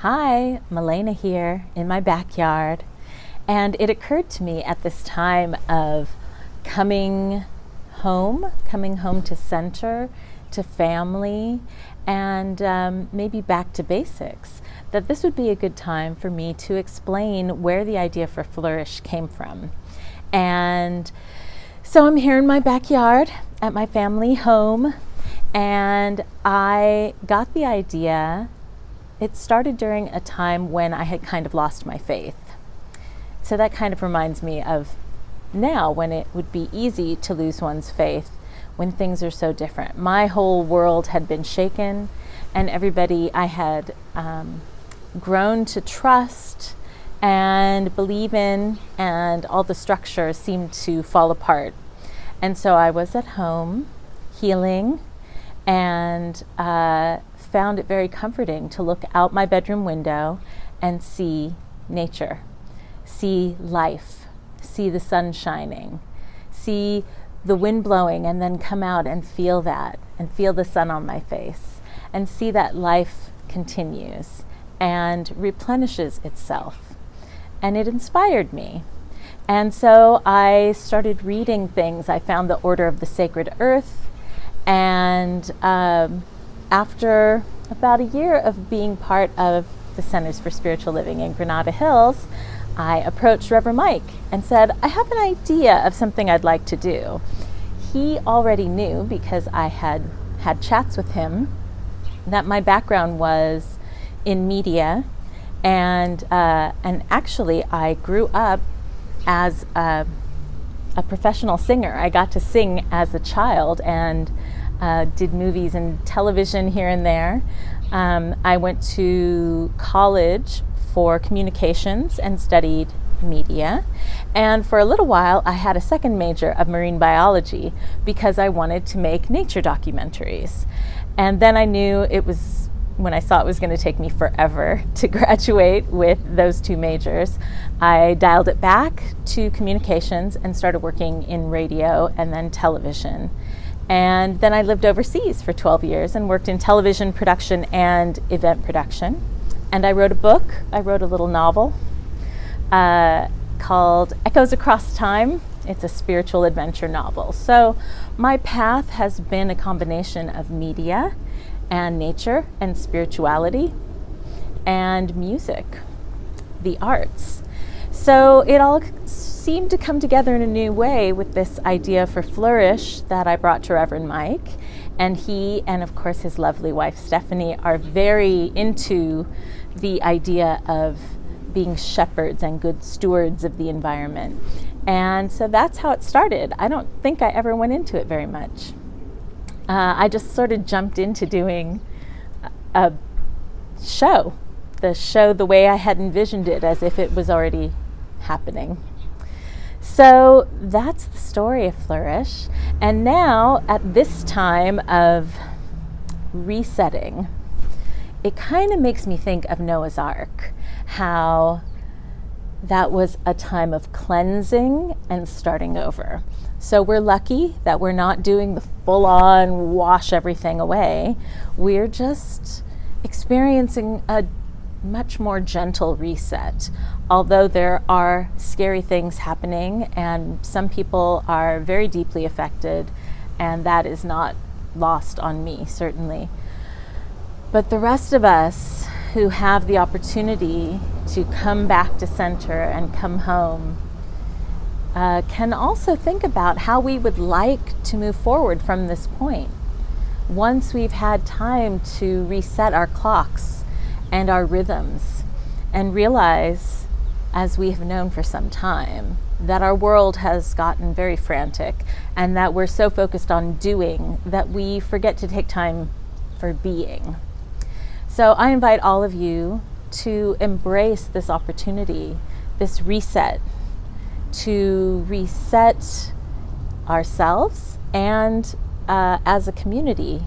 Hi, Milena here in my backyard. And it occurred to me at this time of coming home to center, to family, and maybe back to basics, that this would be a good time for me to explain where the idea for Flourish came from. And so I'm here in my backyard at my family home, and I got the idea. It started during a time when I had kind of lost my faith. So that kind of reminds me of now when it would be easy to lose one's faith when things are so different. My whole world had been shaken, and everybody I had grown to trust and believe in, and all the structures seemed to fall apart. And so I was at home healing, and found it very comforting to look out my bedroom window and see nature, see life, see the sun shining, see the wind blowing, and then come out and feel that and feel the sun on my face and see that life continues and replenishes itself. And it inspired me. And so I started reading things. I found the Order of the Sacred Earth, and after about a year of being part of the Centers for Spiritual Living in Granada Hills, I approached Reverend Mike and said, I have an idea of something I'd like to do. He already knew, because I had had chats with him, that my background was in media, and actually I grew up as a professional singer. I got to sing as a child and did movies and television here and there. I went to college for communications and studied media. And for a little while, I had a second major of marine biology because I wanted to make nature documentaries. And then I knew when I saw it was going to take me forever to graduate with those two majors, I dialed it back to communications and started working in radio and then television. And then I lived overseas for 12 years and worked in television production and event production. And I wrote a book. I wrote a little novel called Echoes Across Time. It's a spiritual adventure novel. So my path has been a combination of media and nature and spirituality and music, the arts. So it all seemed to come together in a new way with this idea for Flourish that I brought to Reverend Mike. And he and of course his lovely wife Stephanie are very into the idea of being shepherds and good stewards of the environment. And so that's how it started. I don't think I ever went into it very much. I just sort of jumped into doing a show, the way I had envisioned it, as if it was already happening. So that's the story of Flourish. And now, at this time of resetting, it kind of makes me think of Noah's Ark, how that was a time of cleansing and starting over. So we're lucky that we're not doing the full-on wash everything away. We're just experiencing a much more gentle reset, although there are scary things happening and some people are very deeply affected, and that is not lost on me, certainly. But the rest of us who have the opportunity to come back to center and come home can also think about how we would like to move forward from this point. Once we've had time to reset our clocks and our rhythms and realize, as we have known for some time, that our world has gotten very frantic and that we're so focused on doing that we forget to take time for being. So I invite all of you to embrace this opportunity, this reset, to reset ourselves and as a community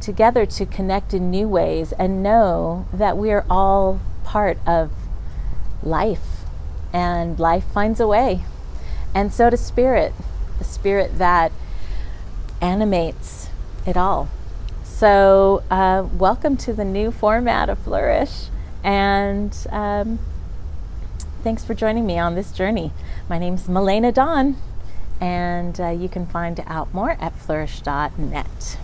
together to connect in new ways and know that we are all part of life, and life finds a way. And so does spirit, the spirit that animates it all. So welcome to the new format of Flourish. And thanks for joining me on this journey. My name's Milena Dawn, and you can find out more at flourish.net.